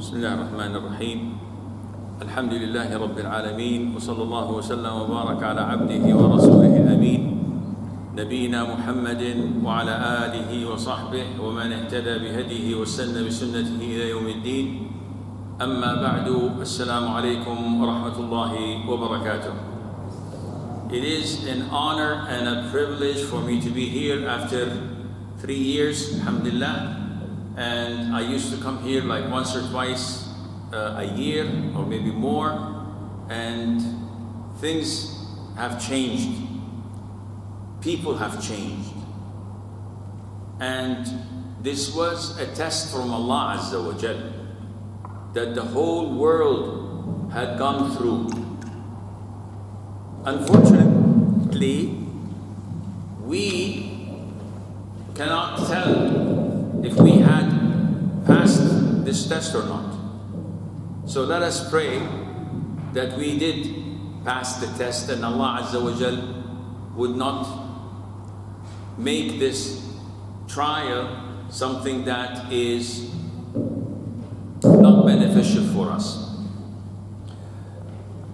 بسم الله الرحمن الرحيم الحمد لله رب العالمين وصلى الله وسلم وبارك على عبده ورسوله الأمين نبينا محمد وعلى آله وصحبه ومن اهتدى بهديه واستنى بسنته إلى يوم الدين أما بعد السلام عليكم ورحمة الله وبركاته. It is an honor and a privilege for me to be here after 3 years, alhamdulillah. And I used to come here like once or twice a year or maybe more, and things have changed. People have changed. And this was a test from Allah Azza wa Jal that the whole world had gone through. Unfortunately, we cannot tell if we had passed this test or not. So let us pray that we did pass the test and Allah Azza wa Jal would not make this trial something that is not beneficial for us.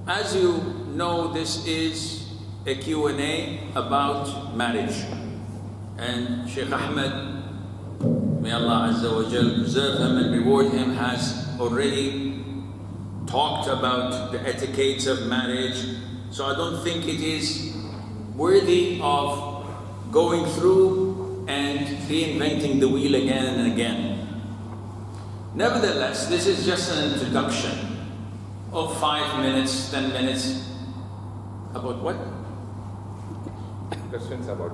As you know, this is a Q&A about marriage. And Sheikh Ahmed, may Allah Azza wa Jal preserve him and reward him, has already talked about the etiquettes of marriage. So I don't think it is worthy of going through and reinventing the wheel again and again. Nevertheless, this is just an introduction of 5 minutes, 10 minutes. About what? Questions about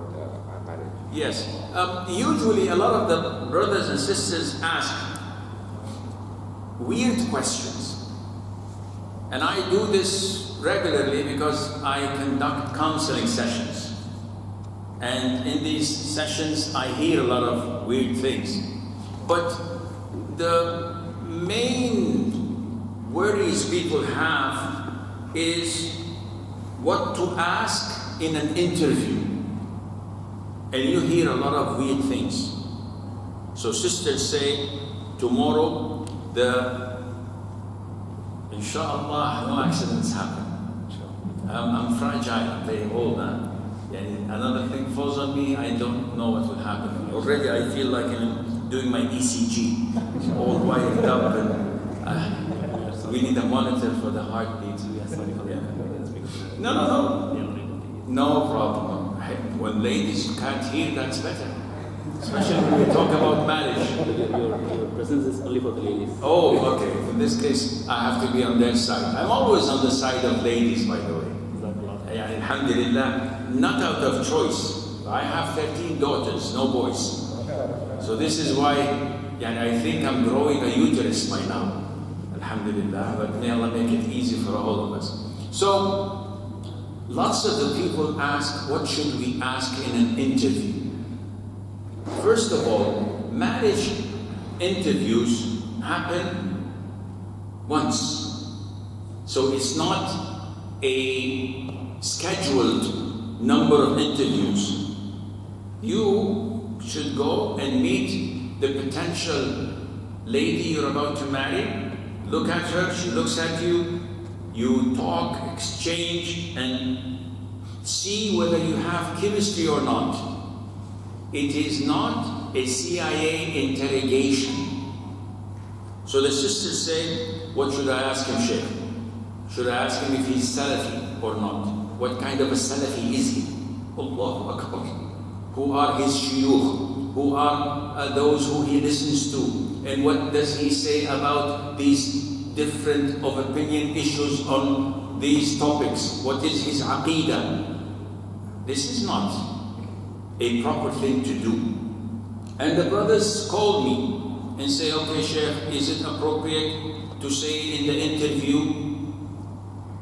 marriage. Yes. Usually a lot of the brothers and sisters ask weird questions. And I do this regularly because I conduct counseling sessions. And in these sessions I hear a lot of weird things. But the main worries people have is what to ask in an interview. And you hear a lot of weird things. So sisters say, tomorrow inshallah, no accidents happen. I'm fragile, I'm very old now. And another thing falls on me, I don't know what will happen. Already I feel like I'm doing my ECG, all wired up, and we need a monitor for the heartbeat. No problem. When ladies can't hear, that's better. Especially when we talk about marriage. Your presence is only for the ladies. Oh, okay. In this case, I have to be on their side. I'm always on the side of ladies, by the way. Alhamdulillah, not out of choice. I have 13 daughters, no boys. So this is why I think I'm growing a uterus by now. Alhamdulillah, but may Allah make it easy for all of us. So, lots of the people ask, what should we ask in an interview? First of all, marriage interviews happen once. So it's not a scheduled number of interviews. You should go and meet the potential lady you're about to marry. Look at her, she looks at you. You talk, exchange, and see whether you have chemistry or not. It is not a CIA interrogation. So the sisters say, what should I ask him, Sheikh? Should I ask him if he's Salafi or not? What kind of a Salafi is he? Allahu Akbar. Who are his shuyukh? Who are those who he listens to? And what does he say about these different of opinion issues on these topics? What is his aqidah? This is not a proper thing to do. And the brothers call me and say, okay, Sheikh, is it appropriate to say in the interview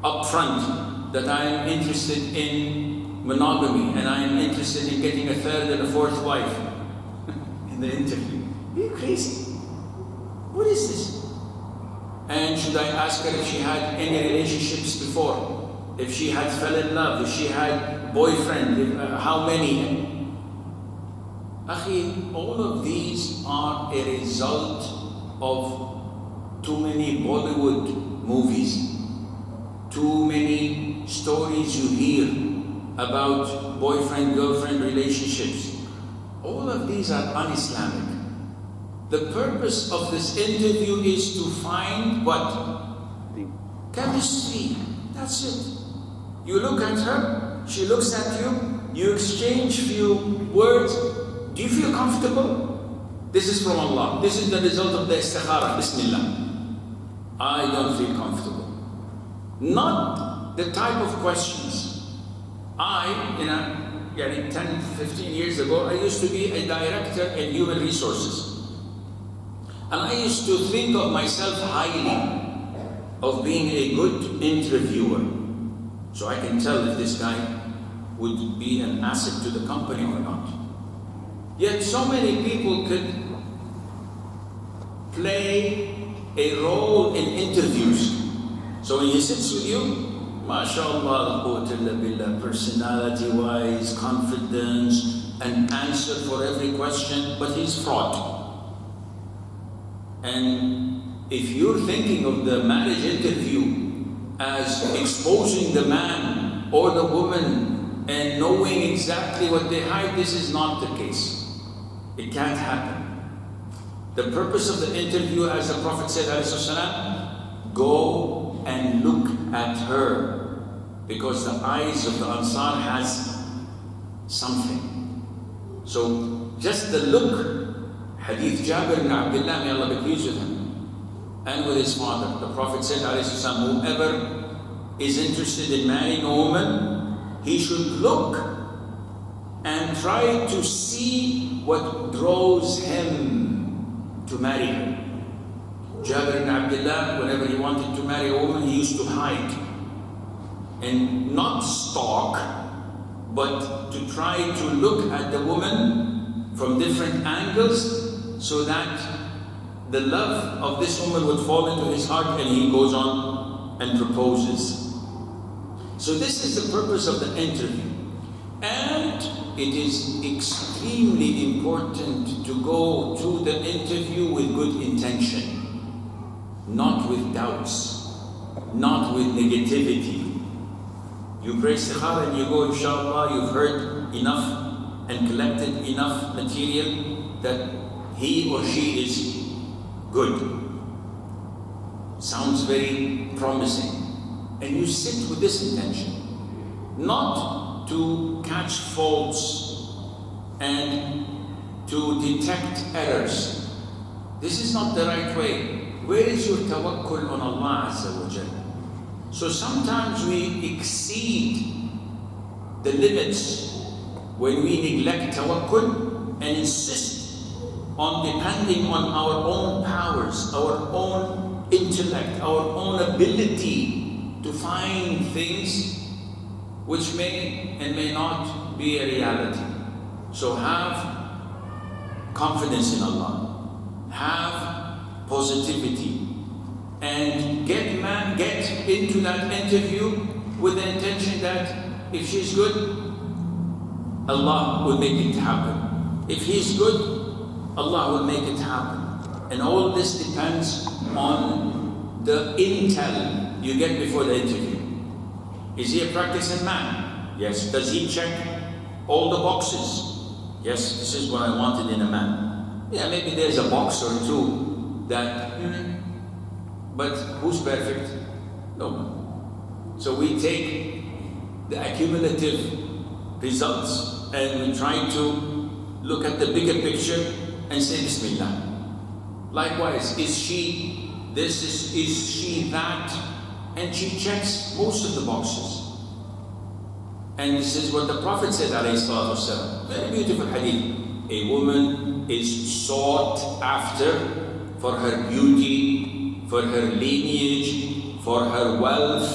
up front that I am interested in monogamy and I am interested in getting a third and a fourth wife? In the interview. Are you crazy? What is this? And should I ask her if she had any relationships before? If she had fell in love? If she had boyfriend? How many? Akhi, all of these are a result of too many Bollywood movies, too many stories you hear about boyfriend-girlfriend relationships. All of these are un-Islamic. The purpose of this interview is to find what? Chemistry. That's it. You look at her, she looks at you, you exchange few words. Do you feel comfortable? This is from Allah. This is the result of the istikhara. Bismillah. I don't feel comfortable. Not the type of questions. I, 10, 15 years ago, I used to be a director in human resources. And I used to think of myself highly of being a good interviewer. So I can tell if this guy would be an asset to the company or not. Yet so many people could play a role in interviews. So when he sits with you, MashaAllah, personality-wise, confidence, an answer for every question, but he's fraud. And if you're thinking of the marriage interview as exposing the man or the woman and knowing exactly what they hide, this is not the case. It can't happen. The purpose of the interview, as the Prophet said, go and look at her, because the eyes of the Ansar has something. So just the look, Hadith Jabir ibn Abdullah, may Allah be pleased with him, and with his father. The Prophet said, whoever is interested in marrying a woman, he should look and try to see what draws him to marry her. Jabir ibn Abdullah, whenever he wanted to marry a woman, he used to hide and not stalk, but to try to look at the woman from different angles so that the love of this woman would fall into his heart, and he goes on and proposes. So this is the purpose of the interview. And it is extremely important to go to the interview with good intention, not with doubts, not with negativity. You pray istikhara and you go, inshallah, you've heard enough and collected enough material that he or she is good. Sounds very promising. And you sit with this intention, not to catch faults and to detect errors. This is not the right way. Where is your tawakkul on Allah Azza wa Jalla? So sometimes we exceed the limits when we neglect tawakkul and insist on depending on our own powers, our own intellect, our own ability to find things which may and may not be a reality. So have confidence in Allah, have positivity, and get into that interview with the intention that if she's good, Allah will make it happen. If he's good, Allah will make it happen. And all this depends on the intel you get before the interview. Is he a practicing man? Yes. Does he check all the boxes? Yes, this is what I wanted in a man. Yeah, maybe there's a box or two that, but who's perfect? No one. So we take the accumulative results and we try to look at the bigger picture and say Bismillah. Likewise, is she this, is she that? And she checks most of the boxes. And this is what the Prophet said, alayhi salatu wasalam. Very beautiful hadith. A woman is sought after for her beauty, for her lineage, for her wealth,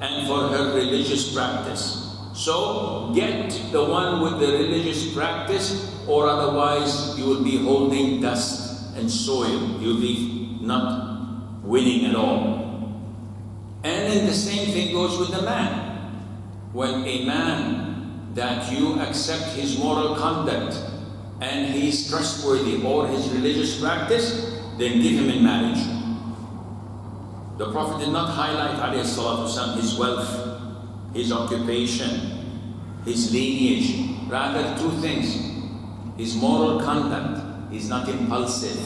and for her religious practice. So get the one with the religious practice, or otherwise you will be holding dust and soil. You'll be not winning at all. And then the same thing goes with the man. When a man that you accept his moral conduct and he is trustworthy or his religious practice, then give him in marriage. The Prophet did not highlight alayhi salatu wasalam, his wealth, his occupation, his lineage. Rather, two things. His moral conduct. He's not impulsive.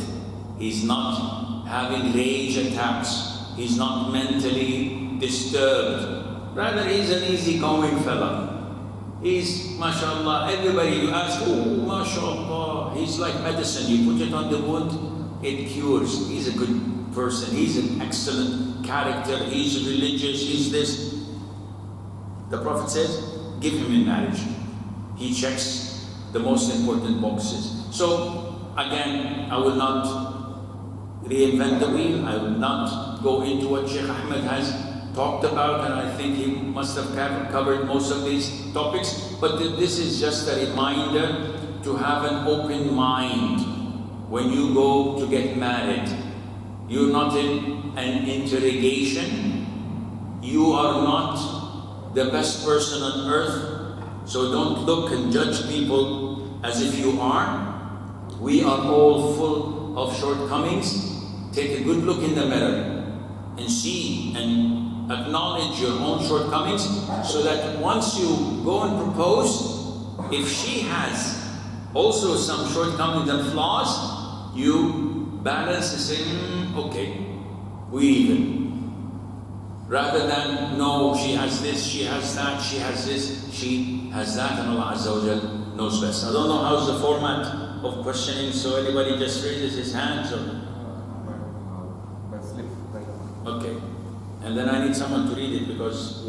He's not having rage attacks. He's not mentally disturbed. Rather, he's an easygoing fella. He's, mashallah, everybody you ask, oh, mashallah, he's like medicine. You put it on the wound, it cures. He's a good person. He's an excellent character. He's religious. He's this. The Prophet says, give him in marriage. He checks the most important boxes. So, again, I will not reinvent the wheel. I will not go into what Sheikh Ahmed has talked about, and I think he must have covered most of these topics. But this is just a reminder to have an open mind when you go to get married. You're not in an interrogation. You are not the best person on earth. So don't look and judge people as if you are. We are all full of shortcomings. Take a good look in the mirror and see and acknowledge your own shortcomings, so that once you go and propose, if she has also some shortcomings and flaws, you balance and say, okay, we even. Rather than, no, she has this, she has that, she has this, she has that, and Allah Azza wa Jal knows best. I don't know how's the format of questioning, so anybody just raises his hands or... Okay. And then I need someone to read it because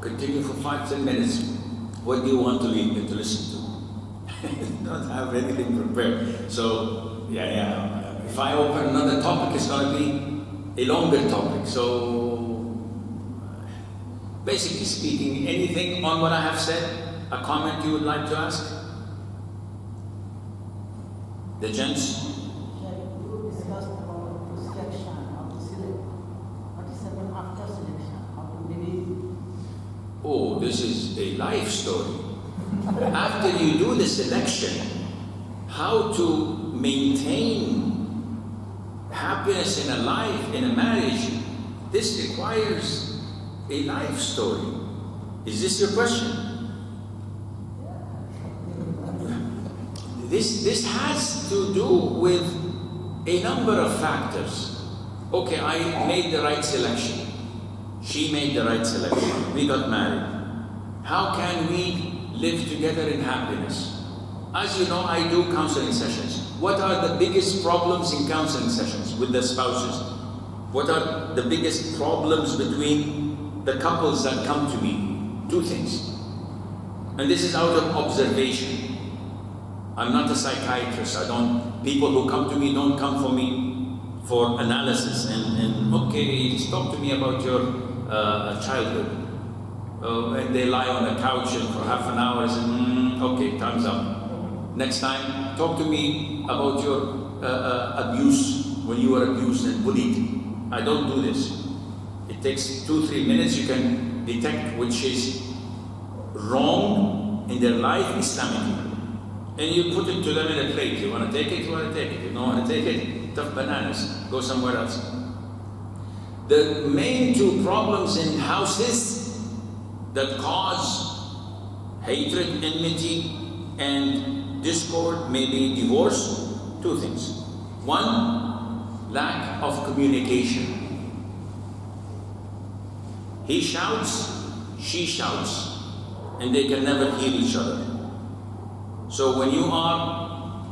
continue for 5-10 minutes. What do you want to read and to listen to? Don't have anything prepared. So, if I open another topic, it's going to be a longer topic. So, basically speaking, anything on what I have said, a comment you would like to ask? The gents? You discussed about the selection, how to select. What is happened after selection? How to maybe... Oh, this is a life story. After you do the selection, how to maintain happiness in a life, in a marriage, this requires a life story. Is this your question? This has to do with a number of factors. Okay, I made the right selection. She made the right selection. We got married. How can we live together in happiness? As you know, I do counseling sessions. What are the biggest problems in counseling sessions with the spouses? What are the biggest problems between the couples that come to me? Two things. And this is out of observation. I'm not a psychiatrist. People who come to me don't come for me for analysis and okay, just talk to me about your childhood. And they lie on a couch and for half an hour and say, okay, time's up. Next time, talk to me about your abuse, when you were abused and bullied. I don't do this. It takes 2-3 minutes. You can detect which is wrong in their life Islamically. And you put it to them in a plate. You want to take it, you want to take it. You don't want to take it, tough bananas. Go somewhere else. The main two problems in houses that cause hatred, enmity, and discord, maybe divorce, two things. One, lack of communication. He shouts, she shouts, and they can never hear each other. So when you are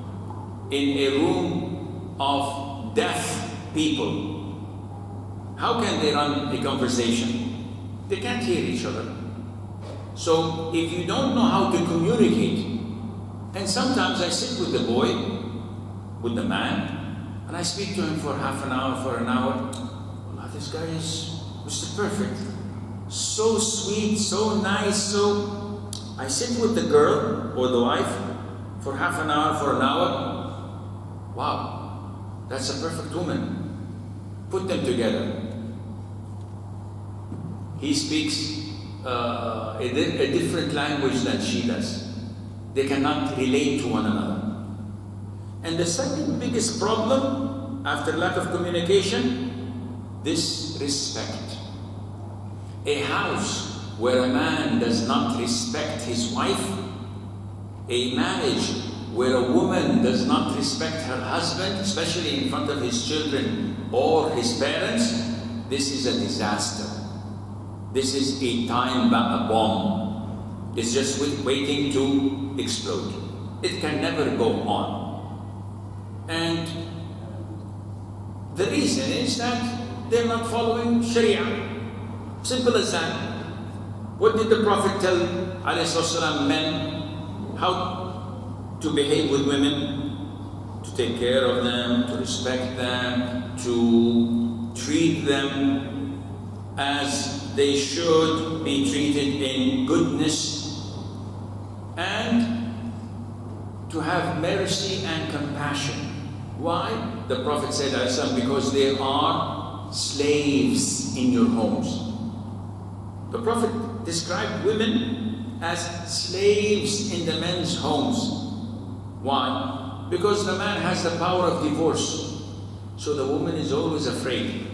in a room of deaf people, how can they run a conversation? They can't hear each other. So if you don't know how to communicate, and sometimes I sit with the boy, with the man, and I speak to him for half an hour, for an hour. Well, this guy is Mr. Perfect. So sweet, so nice, so... I sit with the girl or the wife for half an hour, for an hour. Wow. That's a perfect woman. Put them together. He speaks a different language than she does. They cannot relate to one another. And the second biggest problem after lack of communication, disrespect. A house where a man does not respect his wife, a marriage where a woman does not respect her husband, especially in front of his children or his parents, this is a disaster. This is a time bomb. It's just waiting to explode. It can never go on. And the reason is that they're not following Sharia. Simple as that. What did the Prophet tell ﷺ men? How to behave with women, to take care of them, to respect them, to treat them as they should be treated in goodness, and to have mercy and compassion. Why? The Prophet said, because they are slaves in your homes. The Prophet described women as slaves in the men's homes. Why? Because the man has the power of divorce. So the woman is always afraid.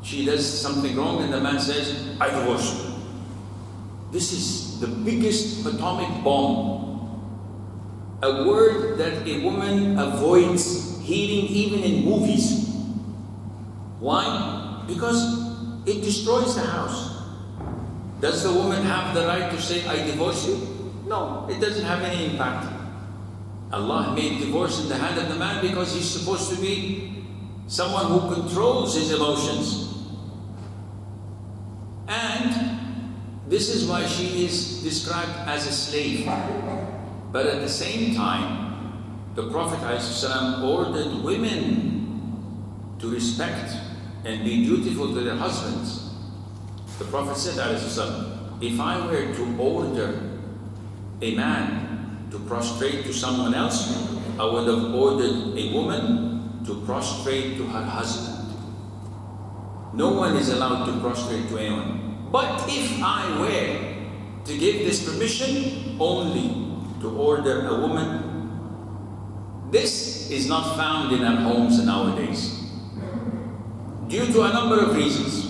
She does something wrong and the man says, I divorce you. This is the biggest atomic bomb. A word that a woman avoids hearing even in movies. Why? Because it destroys the house. Does the woman have the right to say, I divorce you? No, it doesn't have any impact. Allah made divorce in the hand of the man because he's supposed to be someone who controls his emotions. And this is why she is described as a slave. But at the same time, the Prophet ﷺ ordered women to respect and be dutiful to their husbands. The Prophet said ﷺ, if I were to order a man to prostrate to someone else, I would have ordered a woman to prostrate to her husband. No one is allowed to prostrate to anyone. But if I were to give this permission only to order a woman, this is not found in our homes nowadays, due to a number of reasons.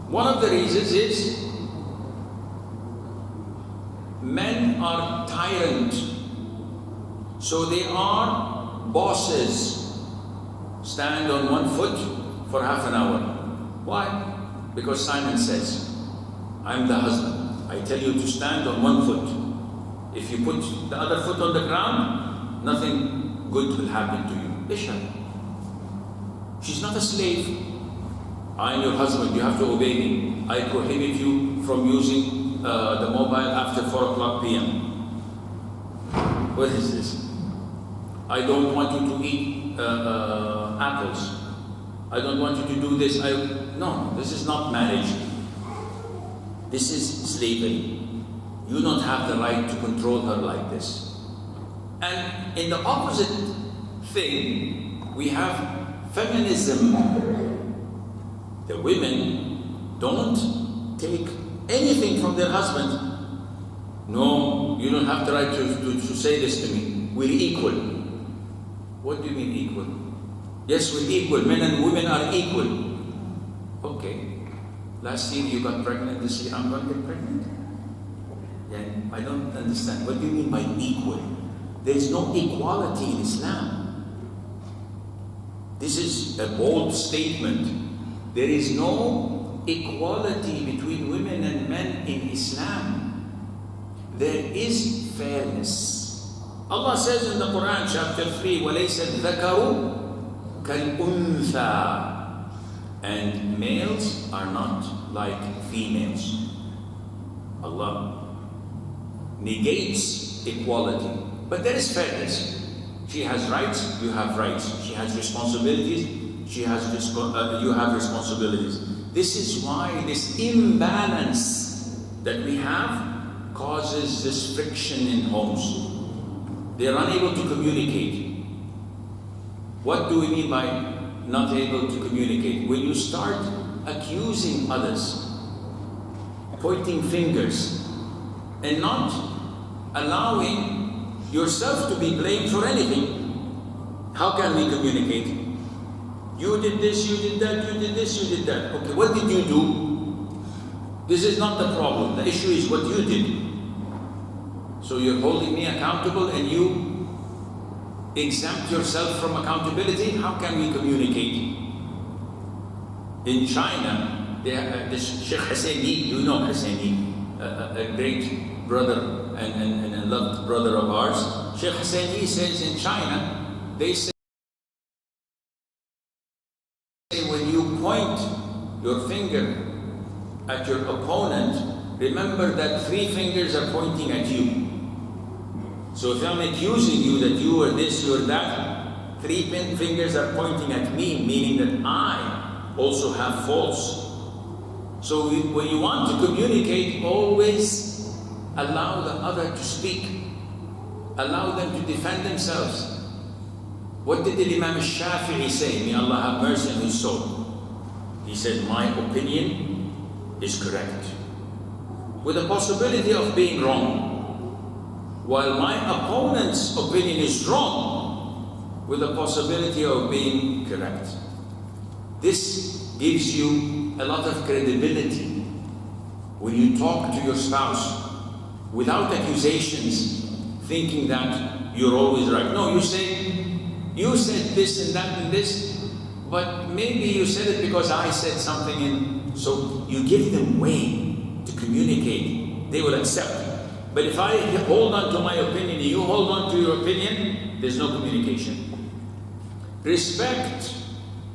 One of the reasons is men are tyrant, so they are bosses. Stand on one foot for half an hour. Why? Because Simon says, I'm the husband. I tell you to stand on one foot. If you put the other foot on the ground, nothing good will happen to you. Isha. She's not a slave. I am your husband, you have to obey me. I prohibit you from using the mobile after 4 o'clock p.m. What is this? I don't want you to eat apples. I don't want you to do this. No, this is not marriage. This is slavery. You don't have the right to control her like this. And in the opposite thing, we have feminism. The women don't take anything from their husband. No, you don't have the right to say this to me. We're equal. What do you mean equal? Yes, we're equal. Men and women are equal. Okay. Last year you got pregnant, this year I'm going to get pregnant? Yeah, I don't understand. What do you mean by equal? There is no equality in Islam. This is a bold statement. There is no equality between women and men in Islam. There is fairness. Allah says in the Quran, chapter 3, وَلَيْسَ الذَّكَرُ كَالْأُنْثَى. And males are not like females. Allah negates equality. But there is fairness. She has rights, you have rights. She has responsibilities, you have responsibilities. This is why this imbalance that we have causes this friction in homes. They are unable to communicate. What do we mean by not able to communicate? When you start accusing others, pointing fingers, and not allowing yourself to be blamed for anything, how can we communicate? You did this, you did that, you did this, you did that. Okay, what did you do? This is not the problem. The issue is what you did. So you're holding me accountable and you exempt yourself from accountability? How can we communicate? In China, this Sheikh Hassani, you know Hassani, a great brother and a loved brother of ours. Sheikh Hassani says in China, they say when you point your finger at your opponent, remember that 3 fingers are pointing at you. So if I'm accusing you that you are this, you are that, 3 fingers are pointing at me, meaning that I also have faults. So when you want to communicate, always allow the other to speak. Allow them to defend themselves. What did the Imam al-Shafi'i say? May Allah have mercy on his soul. He said, my opinion is correct, with the possibility of being wrong, while my opponent's opinion is wrong, with the possibility of being correct. This gives you a lot of credibility when you talk to your spouse without accusations, thinking that you're always right. No, you say, you said this and that and this, but maybe you said it because I said something, and so you give them way to communicate. They will accept. But if I hold on to my opinion and you hold on to your opinion, there's no communication. Respect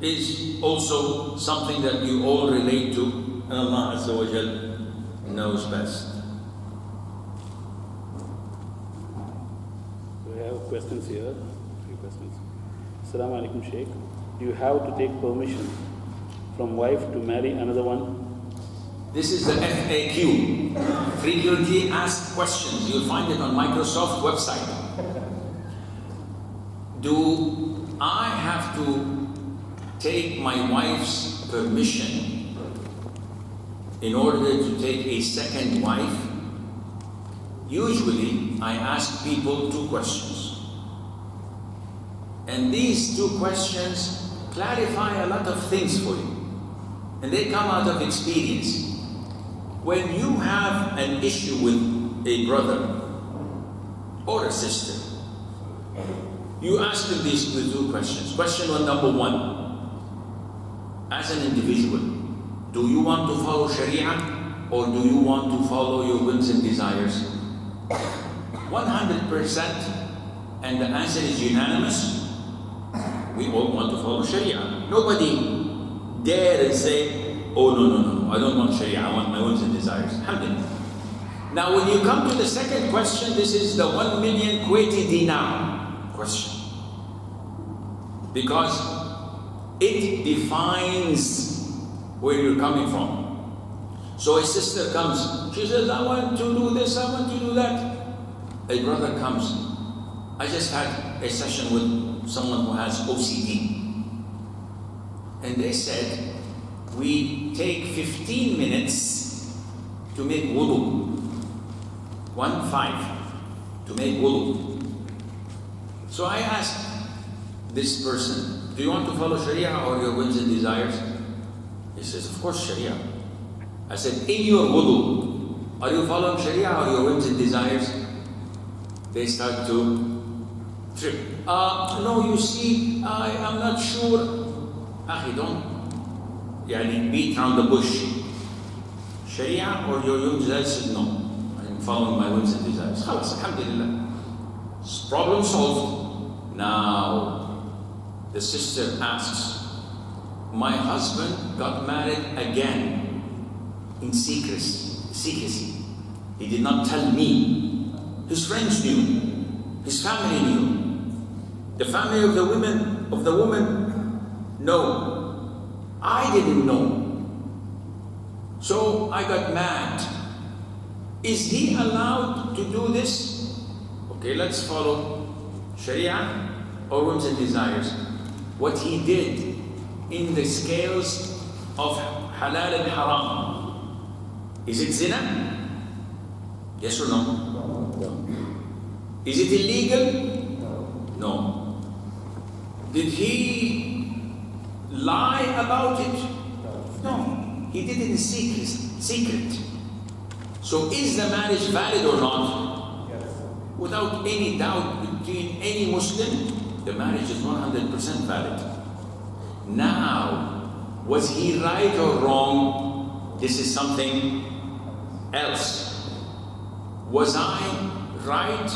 is also something that you all relate to, and Allah Azza wa Jal knows best. We have questions here. 3 questions. Assalamu alaikum, Sheikh. Do you have to take permission from wife to marry another one? This is the FAQ, frequently asked questions. You'll find it on Microsoft website. Do I have to take my wife's permission in order to take a second wife? Usually, I ask people 2 questions. And these 2 questions clarify a lot of things for you. And they come out of experience. When you have an issue with a brother or a sister, you ask them these 2 questions. Question number 1, as an individual, do you want to follow Sharia or do you want to follow your whims and desires? 100%, and the answer is unanimous. We all want to follow Sharia. Nobody dare and say, oh no, I don't want Sharia, I want my whims and desires. Alhamdulillah. Now when you come to the second question, this is the 1 million Kuwaiti dinar question. Because it defines where you're coming from. So a sister comes, she says, I want to do this, I want to do that. A brother comes. I just had a session with someone who has OCD. And they said, we take 15 minutes to make wudu. 1-5 to make wudu. So I asked this person, do you want to follow Sharia or your whims and desires? He says, of course Sharia. I said, in your wudu, are you following Sharia or your whims and desires? They start to trip. No, you see, I'm not sure. Akhi, don't beat around the bush. Sharia or your whims and desires? Said, no, I'm following my whims and desires. Khalas, alhamdulillah. Problem solved. Now, the sister asks, my husband got married again in secrecy. He did not tell me. His friends knew. His family knew. The family of the woman, no. I didn't know. So I got mad. Is he allowed to do this? Okay, let's follow Sharia or whims and desires? What he did in the scales of halal and haram. Is it zina? Yes or no? Is it illegal? No. Did he lie about it? No. He did it in secret. So is the marriage valid or not? Yes. Without any doubt between any Muslim, the marriage is 100% valid. Now, was he right or wrong? This is something else. Was I right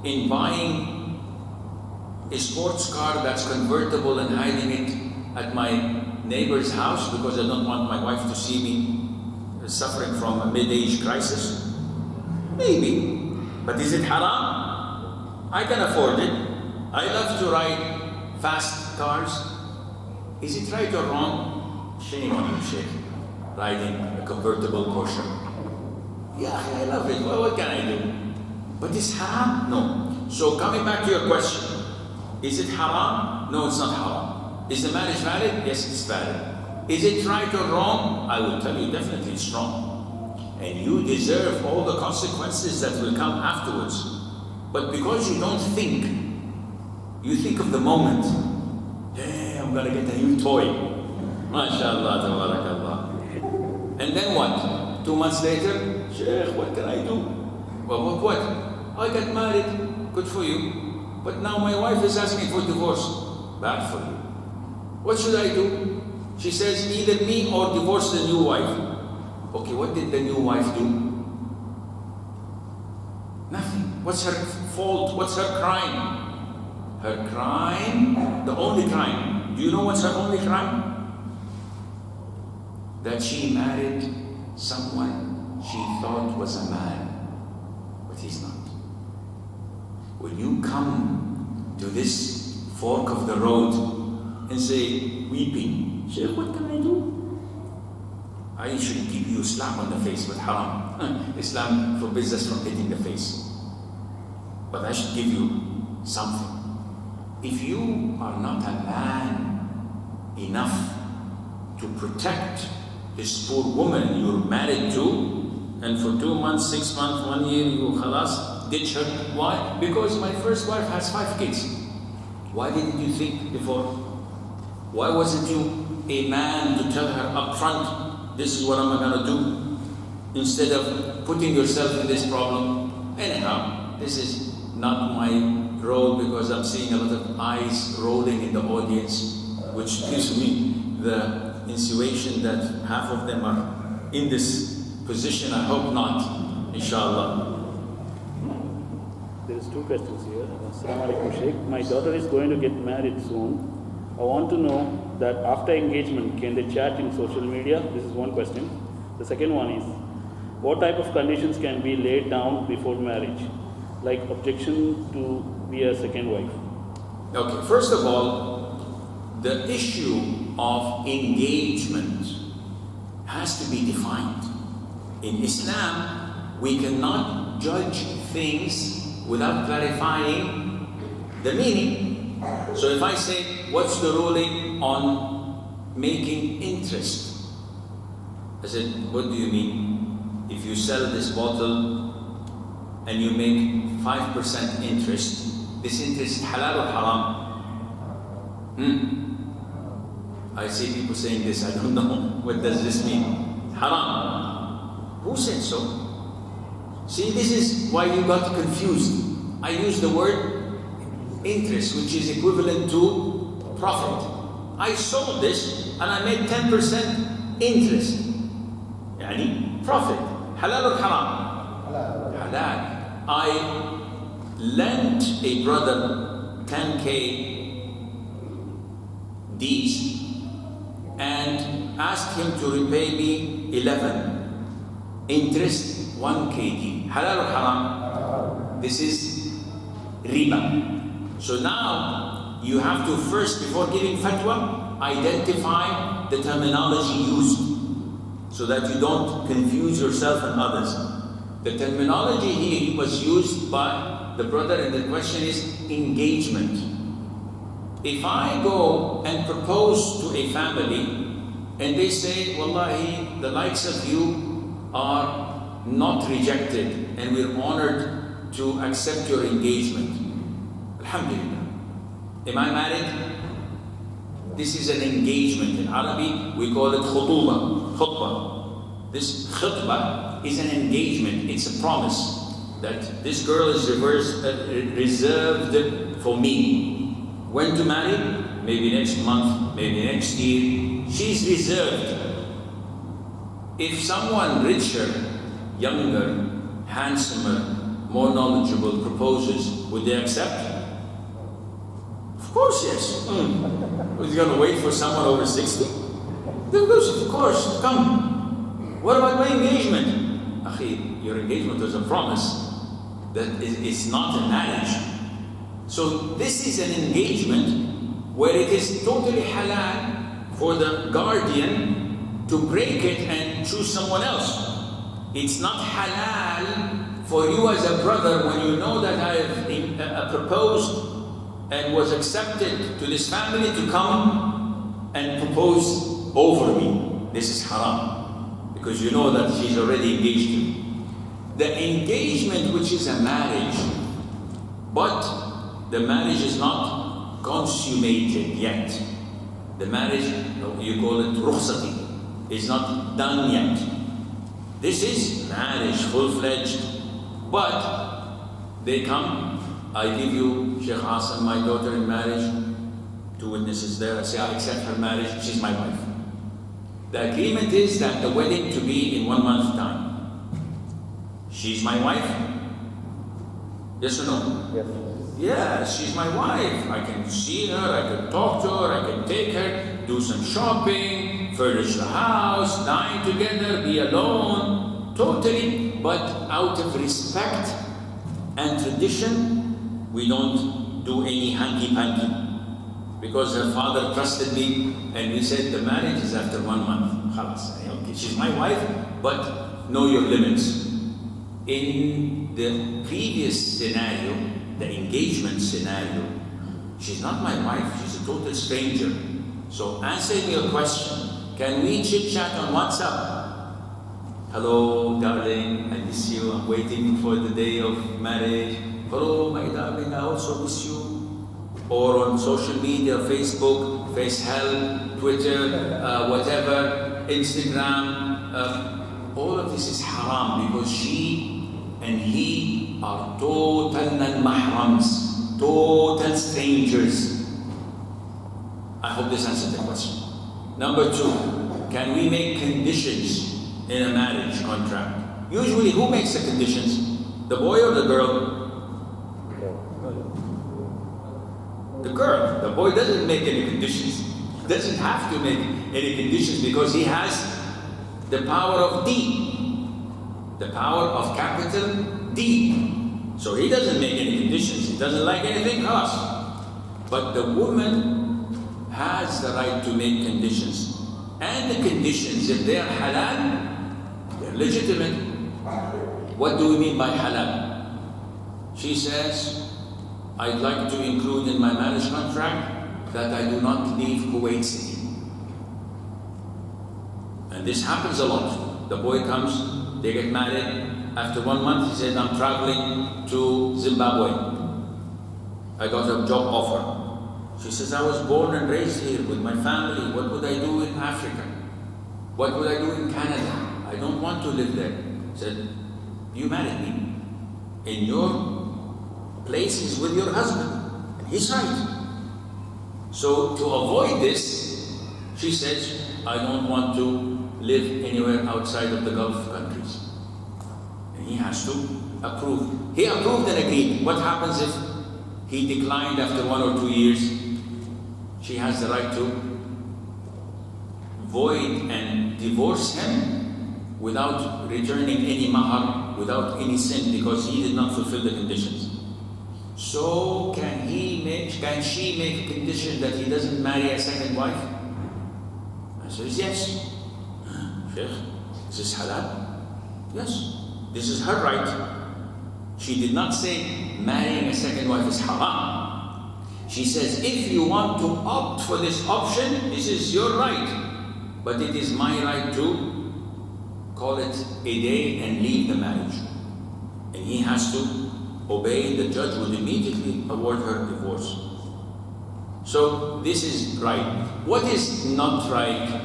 in buying a sports car that's convertible and hiding it at my neighbor's house because I don't want my wife to see me suffering from a mid-age crisis? Maybe. But is it haram? I can afford it. I love to ride fast cars. Is it right or wrong? Shame on you, Sheikh. Riding a convertible Porsche. Yeah, I love it. Well, what can I do? But is haram? No. So coming back to your question, is it haram? No, it's not haram. Is the marriage valid? Yes, it's valid. Is it right or wrong? I will tell you, definitely it's wrong. And you deserve all the consequences that will come afterwards. But because you don't think, you think of the moment. Hey, I'm gonna get a new toy. MashaAllah, tabarakallah. And then what? 2 months later, Sheikh, what can I do? Well, what? I got married, good for you. But now my wife is asking for divorce. Bad for you. What should I do? She says, either me or divorce the new wife. Okay, what did the new wife do? Nothing. What's her fault? What's her crime? Her crime, the only crime. Do you know what's her only crime? That she married someone she thought was a man, but he's not. When you come to this fork of the road and say, weeping, Sheikh, what can I do? I should give you a slap on the face, but haram. Islam forbids us from hitting the face. But I should give you something. If you are not a man enough to protect this poor woman you're married to, and for 2 months, 6 months, 1 year, you khalas, ditch her. Why? Because my first wife has 5 kids. Why didn't you think before? Why wasn't you a man to tell her up front, this is what I'm gonna do, instead of putting yourself in this problem? Anyhow, this is not my role because I'm seeing a lot of eyes rolling in the audience, which gives me the insinuation that half of them are in this position. I hope not, inshallah. There is 2 questions here. Assalamu alaikum, Sheikh. My daughter is going to get married soon. I want to know that after engagement, can they chat in social media? This is one question. The second one is, what type of conditions can be laid down before marriage? Like objection to be a second wife. Okay, first of all, the issue of engagement has to be defined. In Islam, we cannot judge things without clarifying the meaning. So if I say, what's the ruling on making interest? I said, what do you mean? If you sell this bottle and you make 5% interest, this interest is halal or haram? I see people saying this, I don't know, what does this mean? Haram. Who said so? See, this is why you got confused. I used the word interest, which is equivalent to profit. I sold this and I made 10% interest. Yani profit. Halal or haram? Halal. I lent a brother 10k Ds and asked him to repay me 11. Interest 1k D. Halal or haram? This is riba. So now you have to first, before giving fatwa, identify the terminology used so that you don't confuse yourself and others. The terminology here was used by the brother in the question is engagement. If I go and propose to a family and they say, Wallahi, the likes of you are not rejected and we're honored to accept your engagement. Alhamdulillah. Am I married? This is an engagement. In Arabic, we call it khutuba, khutbah. This khutbah is an engagement. It's a promise that this girl is reserved for me. When to marry? Maybe next month, maybe next year. She's reserved. If someone richer, younger, handsomer, more knowledgeable proposes, would they accept? Of course, yes. Was he going to wait for someone over 60? Of course, come. What about my engagement? Akhi, your engagement was a promise. That is not a marriage. So this is an engagement where it is totally halal for the guardian to break it and choose someone else. It's not halal for you as a brother when you know that I have proposed and was accepted to this family to come and propose over me. This is haram because you know that she's already engaged to me. The engagement, which is a marriage, but the marriage is not consummated yet. The marriage, you call it rukhsati, is not done yet. This is marriage, full-fledged. But they come, I give you Sheikh Hassan, my daughter, in marriage, 2 witnesses there. I say, I accept her marriage, she's my wife. The agreement is that the wedding to be in 1 month's time. She's my wife? Yes or no? Yes. Yes, she's my wife. I can see her, I can talk to her, I can take her, do some shopping, furnish the house, dine together, be alone, totally. But out of respect and tradition, we don't do any hanky-panky. Because her father trusted me and we said the marriage is after 1 month. Khalas. Okay, she's my wife, but know your limits. In the previous scenario, the engagement scenario, she's not my wife, she's a total stranger. So answering your question, can we chit-chat on WhatsApp? Hello, darling, I miss you, I'm waiting for the day of marriage. Hello, my darling, I also miss you. Or on social media, Facebook, FaceHelp, Twitter, whatever, Instagram, all of this is haram because she and he are total non-mahrams, total strangers. I hope this answers the question. Number 2, can we make conditions in a marriage contract? Usually, who makes the conditions? The boy or the girl? The girl. The boy doesn't make any conditions. He doesn't have to make any conditions because he has the power of D. The power of capital D. So he doesn't make any conditions. He doesn't like anything else. But the woman has the right to make conditions. And the conditions, if they are halal, they're legitimate. What do we mean by halal? She says, I'd like to include in my marriage contract that I do not leave Kuwait City. And this happens a lot. The boy comes, they get married. After 1 month, he says, I'm traveling to Zimbabwe. I got a job offer. She says, I was born and raised here with my family. What would I do in Africa? What would I do in Canada? I don't want to live there. He said, you married me. And your place is with your husband. And he's right. So to avoid this, she says, I don't want to live anywhere outside of the Gulf countries. And he has to approve. He approved and agreed. What happens if he declined after 1 or 2 years? She has the right to void and divorce him without returning any mahar, without any sin, because he did not fulfill the conditions. So can she make a condition that he doesn't marry a second wife? I says, yes. Sheikh, is this halal? Yes. This is her right. She did not say marrying a second wife is haram. She says, if you want to opt for this option, this is your right. But it is my right to call it a day and leave the marriage. And he has to obey. The judge will immediately award her divorce. So this is right. What is not right?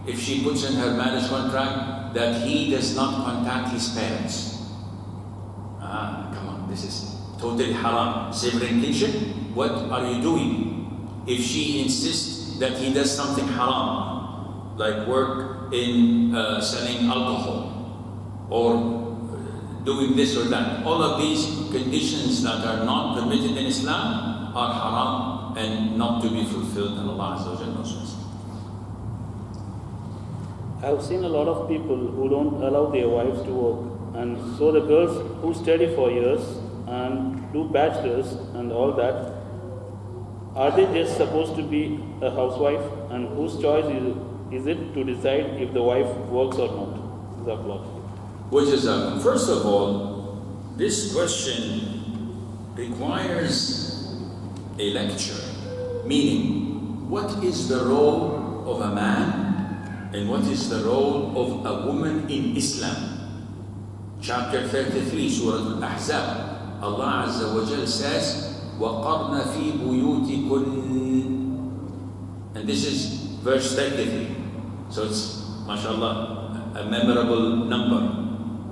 If she puts in her marriage contract that he does not contact his parents. Come on, this is totally haram. Severing kinship, what are you doing? If she insists that he does something haram, like work in selling alcohol, or doing this or that, all of these conditions that are not permitted in Islam are haram and not to be fulfilled, and Allah Azza wa Jalla knows best. I've seen a lot of people who don't allow their wives to work, and so the girls who study for years and do bachelors and all that, are they just supposed to be a housewife, and whose choice is it to decide if the wife works or not? Jazakallah. Which is, first of all, this question requires a lecture, meaning what is the role of a man and what is the role of a woman in Islam? Chapter 33, Surah Al-Ahzab, Allah Azza wa Jal says, وَقَرْنَ فِي بُيُوتِكُنْ, and this is verse 33. So it's, mashallah, a memorable number.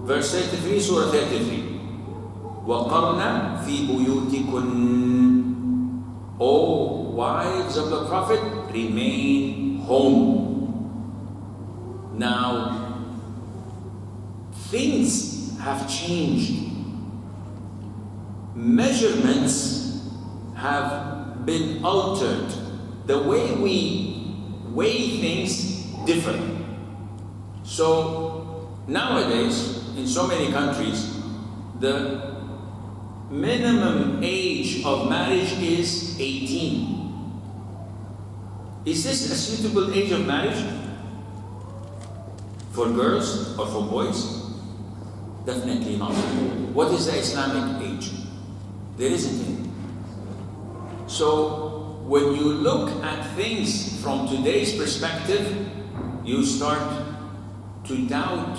Verse 33, Surah 33. وَقَرْنَ فِي بُيُوتِكُنْ, O wives of the Prophet, remain home. Now, things have changed. Measurements have been altered. The way we weigh things differ. So nowadays, in so many countries, the minimum age of marriage is 18. Is this a suitable age of marriage for girls or for boys? Definitely not. What is the Islamic age? There isn't any. So when you look at things from today's perspective, you start to doubt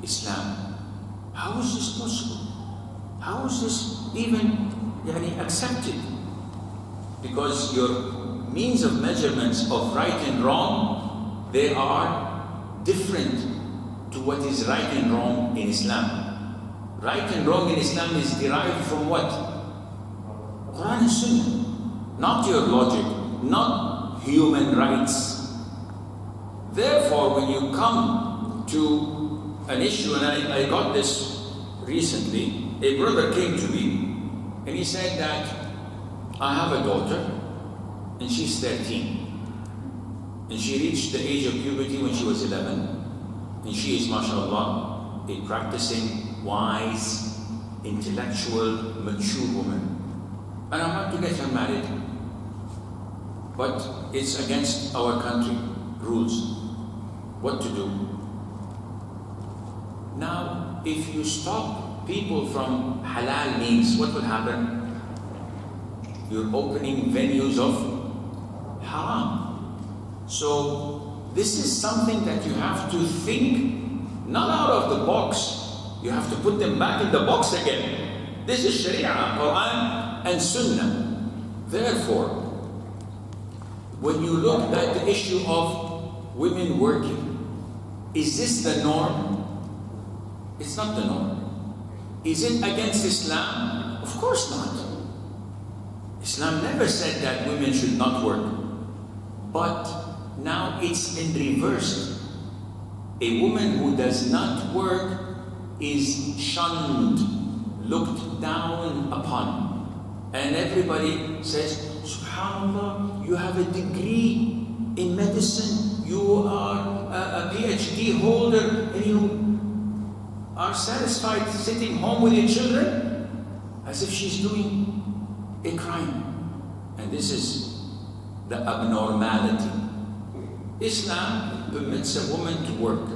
Islam. How is this possible? How is this even accepted? Because your means of measurements of right and wrong, they are different to what is right and wrong in Islam. Right and wrong in Islam is derived from what? Quran and Sunnah. Not your logic, not human rights. Therefore, when you come to an issue, and I got this recently, a brother came to me and he said that I have a daughter and she's 13. And she reached the age of puberty when she was 11. And she is, mashallah, a practicing, wise, intellectual, mature woman. And I want to get her married. But it's against our country rules. What to do? Now, if you stop people from halal means, what will happen? You're opening venues of haram. So, this is something that you have to think, not out of the box. You have to put them back in the box again. This is Sharia, Quran and Sunnah. Therefore, when you look at the issue of women working, is this the norm? It's not the norm. Is it against Islam? Of course not. Islam never said that women should not work. But now it's in reverse. A woman who does not work is shunned, looked down upon. And everybody says, SubhanAllah, you have a degree in medicine, you are a PhD holder, and you are satisfied sitting home with your children? As if she's doing a crime. And this is the abnormality. Islam permits a woman to work,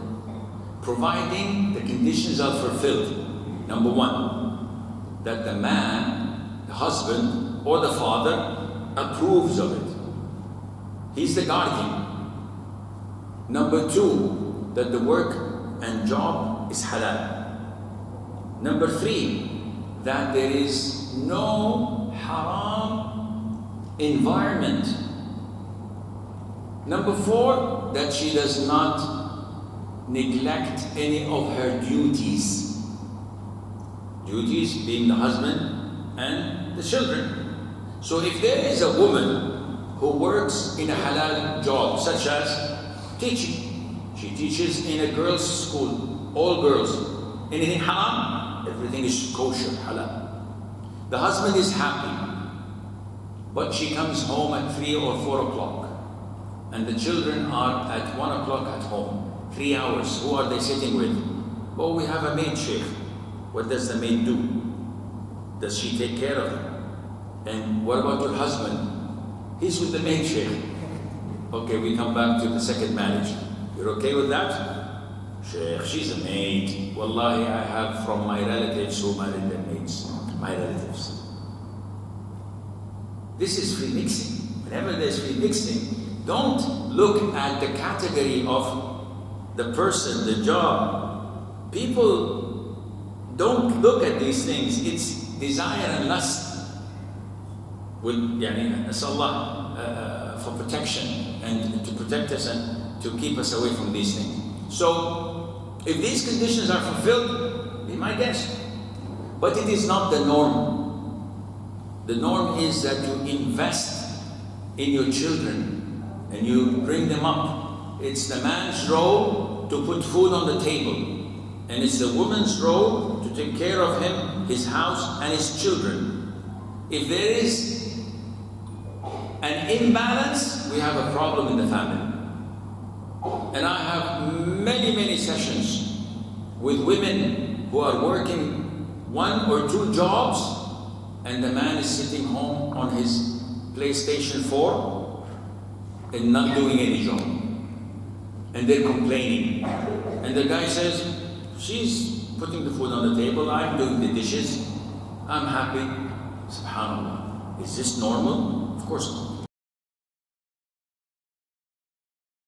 providing the conditions are fulfilled. Number one, that the man, the husband or the father approves of it. He's the guardian. Number two, that the work and job is halal. Number three, that there is no haram environment. Number four, that she does not neglect any of her duties. Duties being the husband and the children. So if there is a woman who works in a halal job, such as teaching, she teaches in a girls' school, all girls, anything haram, everything is kosher, halal. The husband is happy, but she comes home at 3 or 4 o'clock, and the children are at 1 o'clock at home. 3 hours. Who are they sitting with? Oh, we have a maid, Sheikh. What does the maid do? Does she take care of them? And what about your husband? He's with the maid, Sheikh. Okay, we come back to the second marriage. You're okay with that? Sheikh, she's a maid. Wallahi, I have from my relatives who married their maids. My relatives. This is free mixing. Whenever there's free mixing, don't look at the category of the person, the job. People don't look at these things. It's desire and lust. With Allah for protection and to protect us and to keep us away from these things. So, if these conditions are fulfilled, be my guest. But it is not the norm. The norm is that you invest in your children and you bring them up. It's the man's role to put food on the table, and it's the woman's role to take care of him, his house, and his children. If there is an imbalance, we have a problem in the family. And I have many sessions with women who are working 1 or 2 jobs, and the man is sitting home on his PlayStation 4 and not doing any job. And they're complaining. And the guy says, she's putting the food on the table, I'm doing the dishes, I'm happy. SubhanAllah. Is this normal? Of course not.